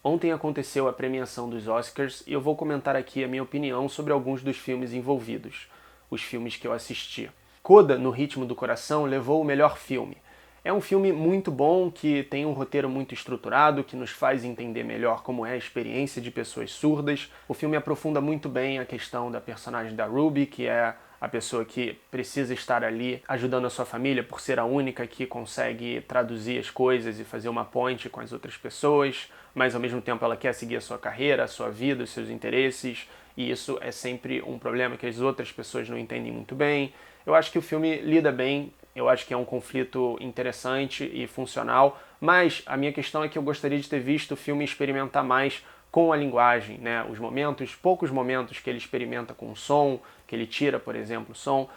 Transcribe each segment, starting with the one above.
Ontem aconteceu a premiação dos Oscars e eu vou comentar aqui a minha opinião sobre alguns dos filmes envolvidos, os filmes que eu assisti. Coda, no Ritmo do Coração, levou o melhor filme. É um filme muito bom, que tem um roteiro muito estruturado, que nos faz entender melhor como é a experiência de pessoas surdas. O filme aprofunda muito bem a questão da personagem da Ruby, que é a pessoa que precisa estar ali ajudando a sua família por ser a única que consegue traduzir as coisas e fazer uma ponte com as outras pessoas, mas ao mesmo tempo ela quer seguir a sua carreira, a sua vida, os seus interesses, e isso é sempre um problema que as outras pessoas não entendem muito bem. Eu acho que o filme lida bem, eu acho que é um conflito interessante e funcional, mas a minha questão é que eu gostaria de ter visto o filme experimentar mais com a linguagem, né? Os momentos, poucos momentos que ele experimenta com o som, que ele tira, por exemplo, o som,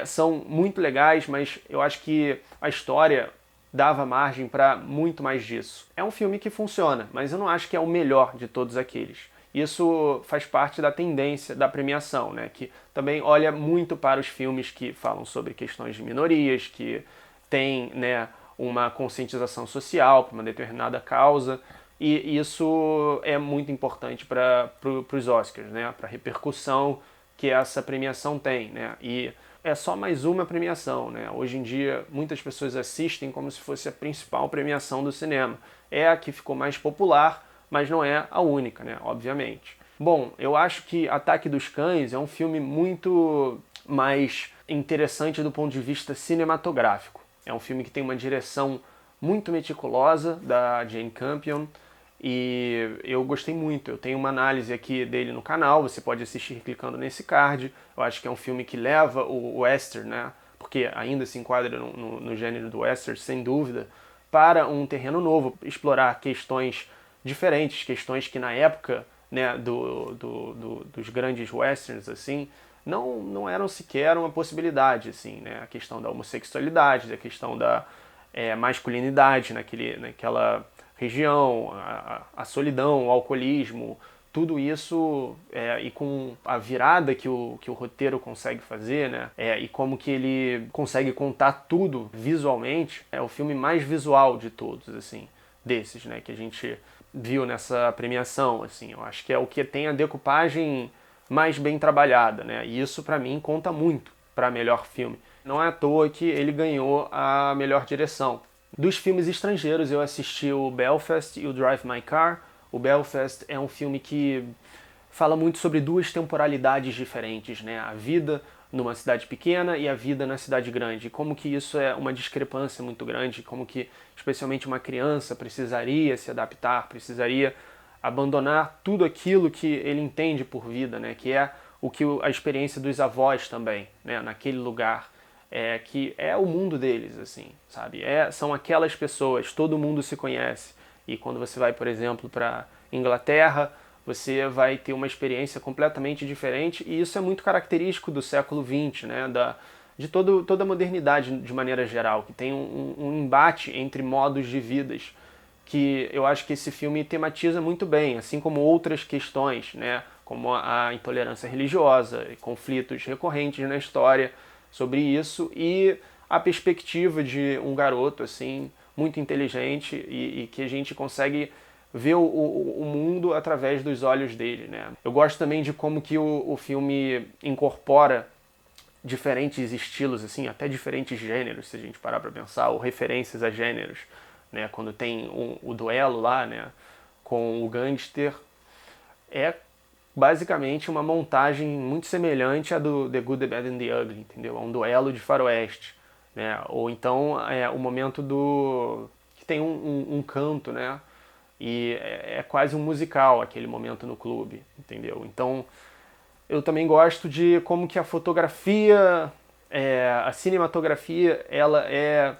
são muito legais, mas eu acho que a história dava margem para muito mais disso. É um filme que funciona, mas eu não acho que é o melhor de todos aqueles. Isso faz parte da tendência da premiação, né? Que também olha muito para os filmes que falam sobre questões de minorias, que têm, né, uma conscientização social para uma determinada causa, e isso é muito importante para os Oscars, né? Para a repercussão que essa premiação tem, né? E é só mais uma premiação, né? Hoje em dia muitas pessoas assistem como se fosse a principal premiação do cinema. É a que ficou mais popular, mas não é a única, né? Obviamente. Bom, eu acho que Ataque dos Cães é um filme muito mais interessante do ponto de vista cinematográfico. É um filme que tem uma direção muito meticulosa da Jane Campion, e eu gostei muito. Eu tenho uma análise aqui dele no canal, você pode assistir clicando nesse card. Eu acho que é um filme que leva o western, né? Porque ainda se enquadra no gênero do western, sem dúvida, para um terreno novo, explorar questões diferentes, questões que na época, né, dos grandes westerns, assim, não eram sequer uma possibilidade, assim, né? A questão da homossexualidade, a questão da masculinidade naquela região, a solidão, o alcoolismo, tudo isso, e com a virada que o roteiro consegue fazer, né? E como que ele consegue contar tudo visualmente, é o filme mais visual de todos, assim, desses, né, que a gente viu nessa premiação, assim. Eu acho que é o que tem a decupagem mais bem trabalhada, né? E isso para mim conta muito para melhor filme. Não é à toa que ele ganhou a melhor direção. Dos filmes estrangeiros, eu assisti o Belfast e o Drive My Car. O Belfast é um filme que fala muito sobre duas temporalidades diferentes, né? A vida numa cidade pequena e a vida na cidade grande. Como que isso é uma discrepância muito grande, como que especialmente uma criança precisaria se adaptar, precisaria abandonar tudo aquilo que ele entende por vida, né? Que é a experiência dos avós também, né? Naquele lugar. Que é o mundo deles, assim, sabe? São aquelas pessoas, todo mundo se conhece. E quando você vai, por exemplo, para Inglaterra, você vai ter uma experiência completamente diferente, e isso é muito característico do século XX, né? De toda a modernidade de maneira geral, que tem um embate entre modos de vidas, que eu acho que esse filme tematiza muito bem, assim como outras questões, né? Como a intolerância religiosa, conflitos recorrentes na história sobre isso, e a perspectiva de um garoto assim muito inteligente, e que a gente consegue ver o mundo através dos olhos dele, né? Eu gosto também de como que o filme incorpora diferentes estilos, assim, até diferentes gêneros, se a gente parar para pensar, ou referências a gêneros, né? Quando tem o duelo lá, né, com o gangster, é basicamente uma montagem muito semelhante à do The Good, The Bad and The Ugly, entendeu? É um duelo de faroeste, né? Ou então o momento que tem um canto, né? E é quase um musical aquele momento no clube, entendeu? Então eu também gosto de como que a fotografia, a cinematografia, ela é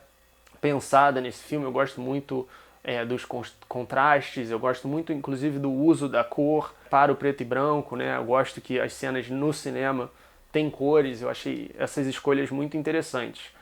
pensada nesse filme. Eu gosto muito dos contrastes, eu gosto muito inclusive do uso da cor para o preto e branco, né? Eu gosto que as cenas no cinema têm cores, eu achei essas escolhas muito interessantes.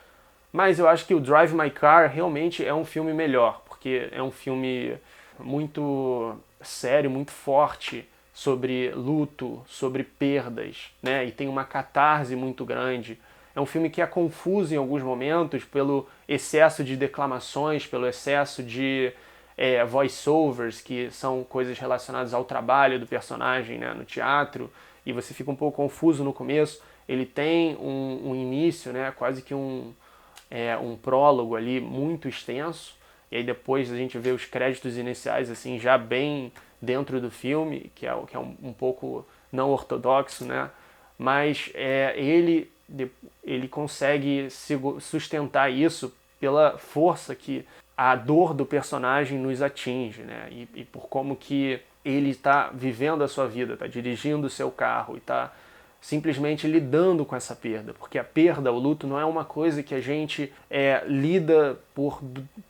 Mas eu acho que o Drive My Car realmente é um filme melhor, porque é um filme muito sério, muito forte, sobre luto, sobre perdas, né? E tem uma catarse muito grande. É um filme que é confuso em alguns momentos pelo excesso de declamações, pelo excesso de voice-overs, que são coisas relacionadas ao trabalho do personagem, né, no teatro, e você fica um pouco confuso no começo. Ele tem um início, né, quase que um prólogo ali muito extenso, e aí depois a gente vê os créditos iniciais assim já bem dentro do filme, que é um pouco não ortodoxo, né? Mas ele consegue sustentar isso pela força que a dor do personagem nos atinge, né? E por como que ele está vivendo a sua vida, está dirigindo o seu carro e está simplesmente lidando com essa perda, porque a perda, o luto, não é uma coisa que a gente lida por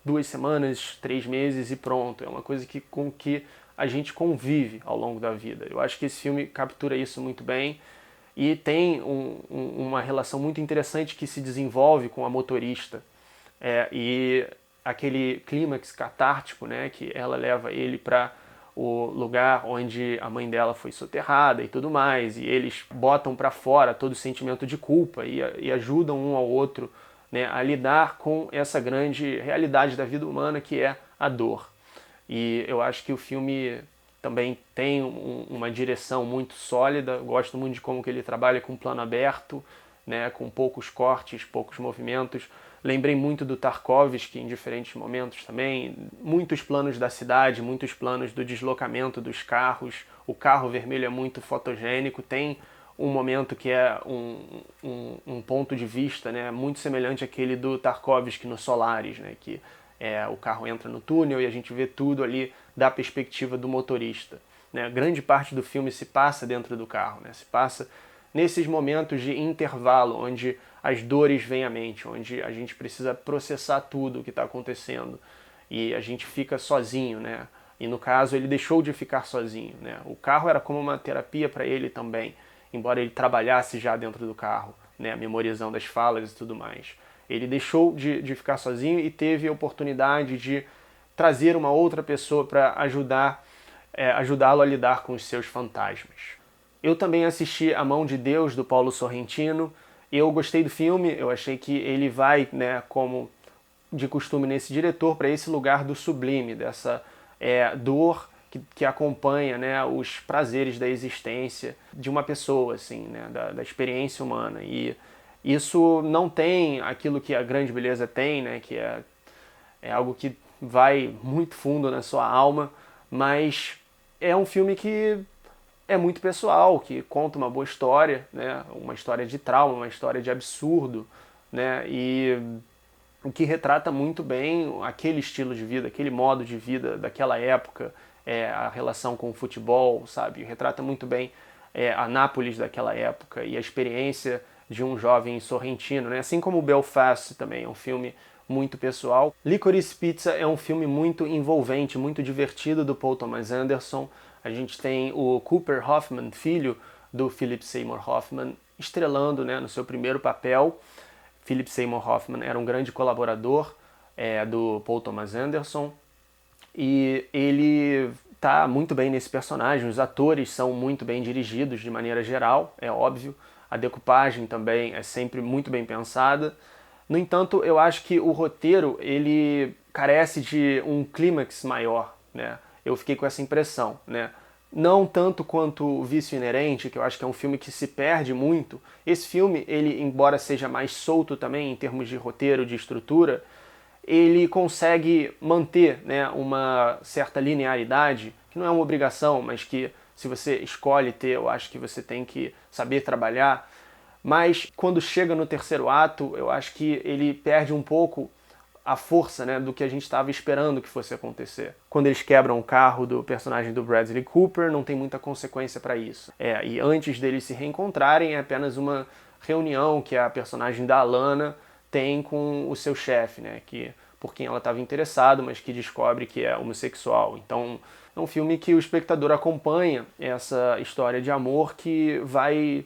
2 semanas, 3 meses e pronto, é uma coisa com que a gente convive ao longo da vida. Eu acho que esse filme captura isso muito bem e tem uma relação muito interessante que se desenvolve com a motorista e aquele clímax catártico, né, que ela leva ele para o lugar onde a mãe dela foi soterrada e tudo mais, e eles botam para fora todo o sentimento de culpa e ajudam um ao outro, né, a lidar com essa grande realidade da vida humana que é a dor. E eu acho que o filme também tem uma direção muito sólida, gosto muito de como que ele trabalha com plano aberto, né, com poucos cortes, poucos movimentos. Lembrei muito do Tarkovsky em diferentes momentos também, muitos planos da cidade, muitos planos do deslocamento dos carros, o carro vermelho é muito fotogênico, tem um momento que é um ponto de vista, né, muito semelhante àquele do Tarkovsky no Solaris, né, que o carro entra no túnel e a gente vê tudo ali da perspectiva do motorista, né. Grande parte do filme se passa dentro do carro, né, se passa nesses momentos de intervalo, onde as dores vêm à mente, onde a gente precisa processar tudo o que está acontecendo e a gente fica sozinho, né? E no caso ele deixou de ficar sozinho, né? O carro era como uma terapia para ele também, embora ele trabalhasse já dentro do carro, né? Memorizando as falas e tudo mais. Ele deixou de ficar sozinho e teve a oportunidade de trazer uma outra pessoa para ajudá-lo a lidar com os seus fantasmas. Eu também assisti A Mão de Deus, do Paulo Sorrentino. Eu gostei do filme, eu achei que ele vai, né, como de costume nesse diretor, para esse lugar do sublime, dessa dor que acompanha, né, os prazeres da existência de uma pessoa, assim, né, da experiência humana. E isso não tem aquilo que a grande beleza tem, né, que é algo que vai muito fundo na sua alma, mas é um filme que é muito pessoal, que conta uma boa história, né? Uma história de trauma, uma história de absurdo, né? E o que retrata muito bem aquele estilo de vida, aquele modo de vida daquela época, a relação com o futebol, sabe? Retrata muito bem a Nápoles daquela época e a experiência de um jovem sorrentino, né? Assim como Belfast também é um filme muito pessoal. Licorice Pizza é um filme muito envolvente, muito divertido do Paul Thomas Anderson. A gente tem o Cooper Hoffman, filho do Philip Seymour Hoffman, estrelando, né, no seu primeiro papel. Philip Seymour Hoffman era um grande colaborador do Paul Thomas Anderson e ele está muito bem nesse personagem. Os atores são muito bem dirigidos de maneira geral, é óbvio. A decupagem também é sempre muito bem pensada. No entanto, eu acho que o roteiro ele carece de um clímax maior, né? Eu fiquei com essa impressão, né? Não tanto quanto o Vício Inerente, que eu acho que é um filme que se perde muito. Esse filme, ele, embora seja mais solto também em termos de roteiro, de estrutura, ele consegue manter, né, uma certa linearidade, que não é uma obrigação, mas que se você escolhe ter, eu acho que você tem que saber trabalhar. Mas quando chega no terceiro ato, eu acho que ele perde um pouco a força, né, do que a gente estava esperando que fosse acontecer. Quando eles quebram o carro do personagem do Bradley Cooper, não tem muita consequência para isso. E antes deles se reencontrarem, é apenas uma reunião que a personagem da Alana tem com o seu chefe, né, por quem ela estava interessada, mas que descobre que é homossexual. Então, é um filme que o espectador acompanha essa história de amor que vai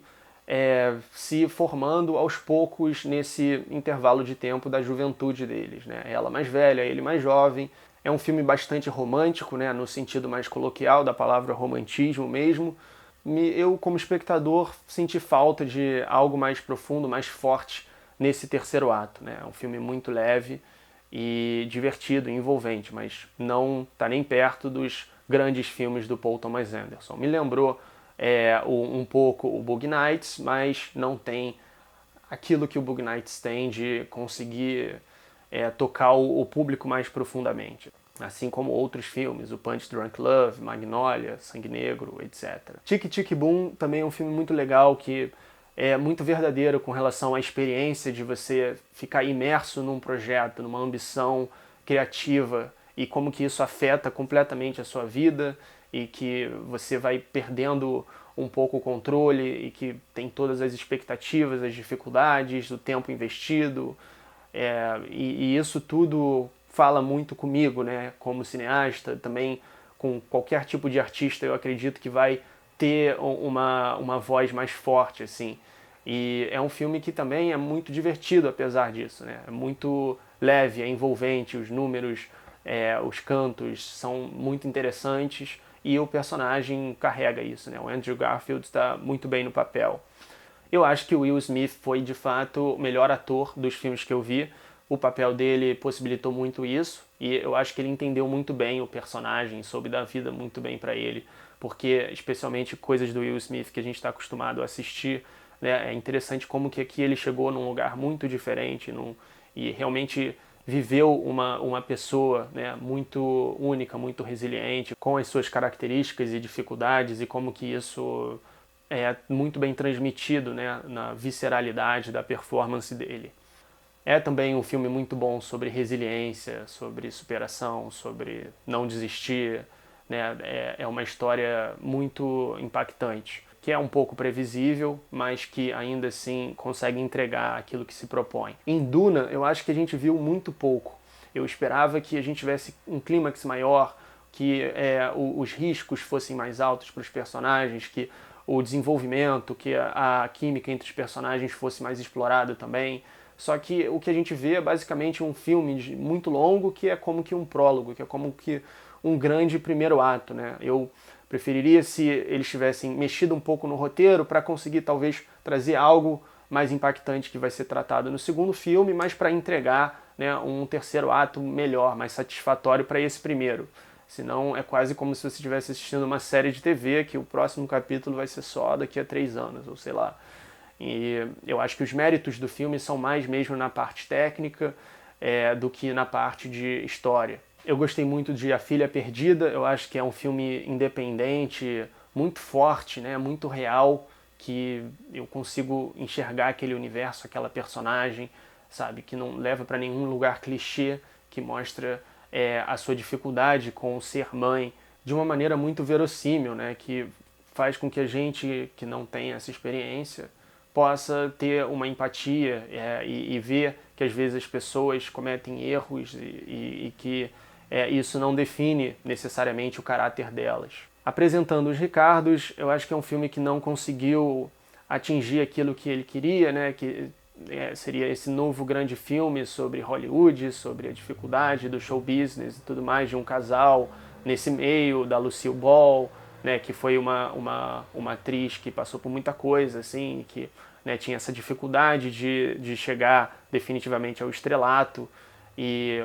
se formando aos poucos nesse intervalo de tempo da juventude deles, né? Ela mais velha, ele mais jovem. É um filme bastante romântico, né? No sentido mais coloquial da palavra romantismo mesmo. Eu, como espectador, senti falta de algo mais profundo, mais forte nesse terceiro ato, né? É um filme muito leve e divertido e envolvente, mas não está nem perto dos grandes filmes do Paul Thomas Anderson. Me lembrou um pouco o Boogie Nights, mas não tem aquilo que o Boogie Nights tem de conseguir tocar o público mais profundamente. Assim como outros filmes, o Punch Drunk Love, Magnolia, Sangue Negro, etc. Tic Tic Boom também é um filme muito legal, que é muito verdadeiro com relação à experiência de você ficar imerso num projeto, numa ambição criativa, e como que isso afeta completamente a sua vida, e que você vai perdendo um pouco o controle, e que tem todas as expectativas, as dificuldades, o tempo investido, e isso tudo fala muito comigo, né, como cineasta, também com qualquer tipo de artista. Eu acredito que vai ter uma voz mais forte, assim. E é um filme que também é muito divertido, apesar disso, né? É muito leve, é envolvente, os números, os cantos são muito interessantes e o personagem carrega isso, né? O Andrew Garfield está muito bem no papel. Eu acho que o Will Smith foi, de fato, o melhor ator dos filmes que eu vi. O papel dele possibilitou muito isso, e eu acho que ele entendeu muito bem o personagem, soube dar vida muito bem para ele, porque especialmente coisas do Will Smith que a gente está acostumado a assistir, né, é interessante como que aqui ele chegou num lugar muito diferente, e realmente viveu uma pessoa, né, muito única, muito resiliente, com as suas características e dificuldades, e como que isso é muito bem transmitido, né, na visceralidade da performance dele. É também um filme muito bom sobre resiliência, sobre superação, sobre não desistir, né? É uma história muito impactante, que é um pouco previsível, mas que ainda assim consegue entregar aquilo que se propõe. Em Duna, eu acho que a gente viu muito pouco. Eu esperava que a gente tivesse um clímax maior, que os riscos fossem mais altos para os personagens, que o desenvolvimento, que a química entre os personagens fosse mais explorada também. Só que o que a gente vê é basicamente um filme muito longo, que é como que um prólogo, que é como que um grande primeiro ato, né? Eu preferiria se eles tivessem mexido um pouco no roteiro para conseguir talvez trazer algo mais impactante que vai ser tratado no segundo filme, mas para entregar, né, um terceiro ato melhor, mais satisfatório para esse primeiro. Senão é quase como se você estivesse assistindo uma série de TV, que o próximo capítulo vai ser só daqui a 3 anos, ou sei lá. E eu acho que os méritos do filme são mais mesmo na parte técnica do que na parte de história. Eu gostei muito de A Filha Perdida, eu acho que é um filme independente, muito forte, né, muito real, que eu consigo enxergar aquele universo, aquela personagem, sabe, que não leva para nenhum lugar clichê, que mostra a sua dificuldade com ser mãe de uma maneira muito verossímil, né, que faz com que a gente que não tem essa experiência possa ter uma empatia e ver que às vezes as pessoas cometem erros e que isso não define necessariamente o caráter delas. Apresentando os Ricardos, eu acho que é um filme que não conseguiu atingir aquilo que ele queria, né? Que seria esse novo grande filme sobre Hollywood, sobre a dificuldade do show business e tudo mais, de um casal nesse meio, da Lucille Ball, né, que foi uma atriz que passou por muita coisa, assim, que, né, tinha essa dificuldade de chegar definitivamente ao estrelato, e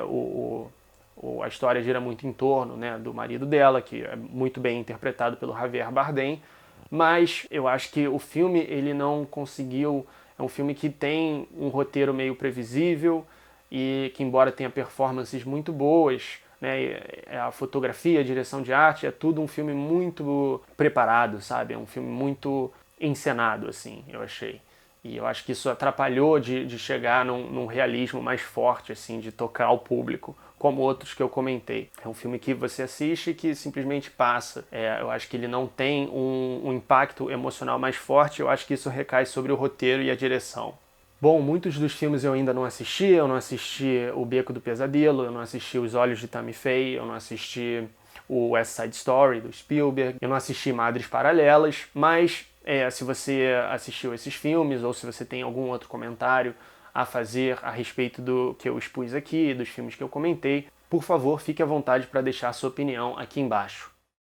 a história gira muito em torno, né, do marido dela, que é muito bem interpretado pelo Javier Bardem, mas eu acho que o filme ele não conseguiu. É um filme que tem um roteiro meio previsível e que, embora tenha performances muito boas, né, a fotografia, a direção de arte, é tudo um filme muito preparado, sabe? É um filme muito encenado, assim, eu achei. E eu acho que isso atrapalhou de chegar num realismo mais forte, assim, de tocar o público, como outros que eu comentei. É um filme que você assiste e que simplesmente passa. Eu acho que ele não tem um impacto emocional mais forte, eu acho que isso recai sobre o roteiro e a direção. Bom, muitos dos filmes eu ainda não assisti. Eu não assisti O Beco do Pesadelo, eu não assisti Os Olhos de Tammy Faye, eu não assisti o West Side Story, do Spielberg, eu não assisti Madres Paralelas, mas se você assistiu esses filmes ou se você tem algum outro comentário a fazer a respeito do que eu expus aqui, dos filmes que eu comentei, por favor, fique à vontade para deixar a sua opinião aqui embaixo.